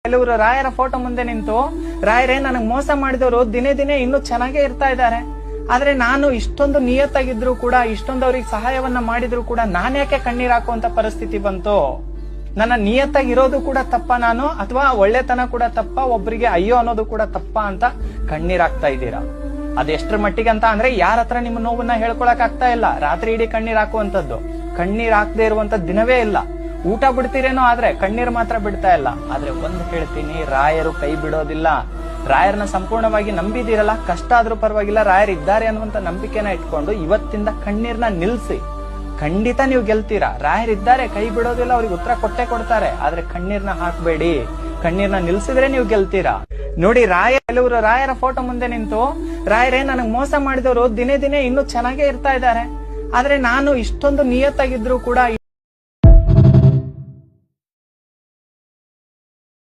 ಕೆಲವರು ರಾಯರ ಫೋಟೋ ಮುಂದೆ ನಿಂತು, ರಾಯರೇ ನನಗ್ ಮೋಸ ಮಾಡಿದವರು ದಿನೇ ದಿನೇ ಇನ್ನೂ ಚೆನ್ನಾಗೇ ಇರ್ತಾ ಇದ್ದಾರೆ, ಆದ್ರೆ ನಾನು ಇಷ್ಟೊಂದು ನಿಯತ್ತಾಗಿದ್ರು ಕೂಡ, ಇಷ್ಟೊಂದು ಅವ್ರಿಗೆ ಸಹಾಯವನ್ನ ಮಾಡಿದ್ರು ಕೂಡ ನಾನ್ಯಾಕೆ ಕಣ್ಣೀರ್ ಹಾಕುವಂತ ಪರಿಸ್ಥಿತಿ ಬಂತು? ನನ್ನ ನಿಯತ್ತಾಗಿರೋದು ಕೂಡ ತಪ್ಪ ನಾನು, ಅಥವಾ ಒಳ್ಳೆತನ ಕೂಡ ತಪ್ಪ, ಒಬ್ಬರಿಗೆ ಅಯ್ಯೋ ಅನ್ನೋದು ಕೂಡ ತಪ್ಪ ಅಂತ ಕಣ್ಣೀರ್ ಹಾಕ್ತಾ ಇದ್ದೀರಾ? ಅದೆಷ್ಟರ ಮಟ್ಟಿಗೆ ಅಂತ ಅಂದ್ರೆ ಯಾರ ಹತ್ರ ನಿಮ್ಮ ನೋವನ್ನ ಹೇಳ್ಕೊಳಕ್ ಆಗ್ತಾ ಇಲ್ಲ. ರಾತ್ರಿ ಇಡೀ ಕಣ್ಣೀರ್ ಹಾಕುವಂತದ್ದು, ಕಣ್ಣೀರ್ ಹಾಕದೇ ಇರುವಂತ ದಿನವೇ ಇಲ್ಲ. ಊಟ ಬಿಡ್ತೀರೇನೋ, ಆದ್ರೆ ಕಣ್ಣೀರ್ ಮಾತ್ರ ಬಿಡ್ತಾ ಇಲ್ಲ. ಆದ್ರೆ ಒಂದ್ ಹೇಳ್ತೀನಿ, ರಾಯರು ಕೈ ಬಿಡೋದಿಲ್ಲ. ರಾಯರ್ನ ಸಂಪೂರ್ಣವಾಗಿ ನಂಬಿದಿರಲ್ಲ, ಕಷ್ಟ ಆದ್ರೂ ಪರವಾಗಿಲ್ಲ, ರಾಯರ್ ಇದ್ದಾರೆ ಅನ್ನುವಂತ ನಂಬಿಕೆನ ಇಟ್ಕೊಂಡು ಇವತ್ತಿಂದ ಕಣ್ಣೀರ್ನ ನಿಲ್ಸಿ. ಖಂಡಿತ ನೀವು ಗೆಲ್ತೀರಾ. ರಾಯರ್ ಇದ್ದಾರೆ, ಕೈ ಬಿಡೋದಿಲ್ಲ, ಅವ್ರಿಗೆ ಉತ್ತರ ಕೊಟ್ಟೆ ಕೊಡ್ತಾರೆ. ಆದ್ರೆ ಕಣ್ಣೀರ್ನ ಹಾಕ್ಬೇಡಿ. ಕಣ್ಣೀರ್ನ ನಿಲ್ಸಿದ್ರೆ ನೀವು ಗೆಲ್ತೀರಾ. ನೋಡಿ, ಕೆಲವರು ರಾಯರ ಫೋಟೋ ಮುಂದೆ ನಿಂತು, ರಾಯರೇ ನನಗ್ ಮೋಸ ಮಾಡಿದವರು ದಿನೇ ದಿನೇ ಇನ್ನೂ ಚೆನ್ನಾಗೇ ಇರ್ತಾ ಇದ್ದಾರೆ, ಆದ್ರೆ ನಾನು ಇಷ್ಟೊಂದು ನಿಯತ್ತಾಗಿದ್ರು ಕೂಡ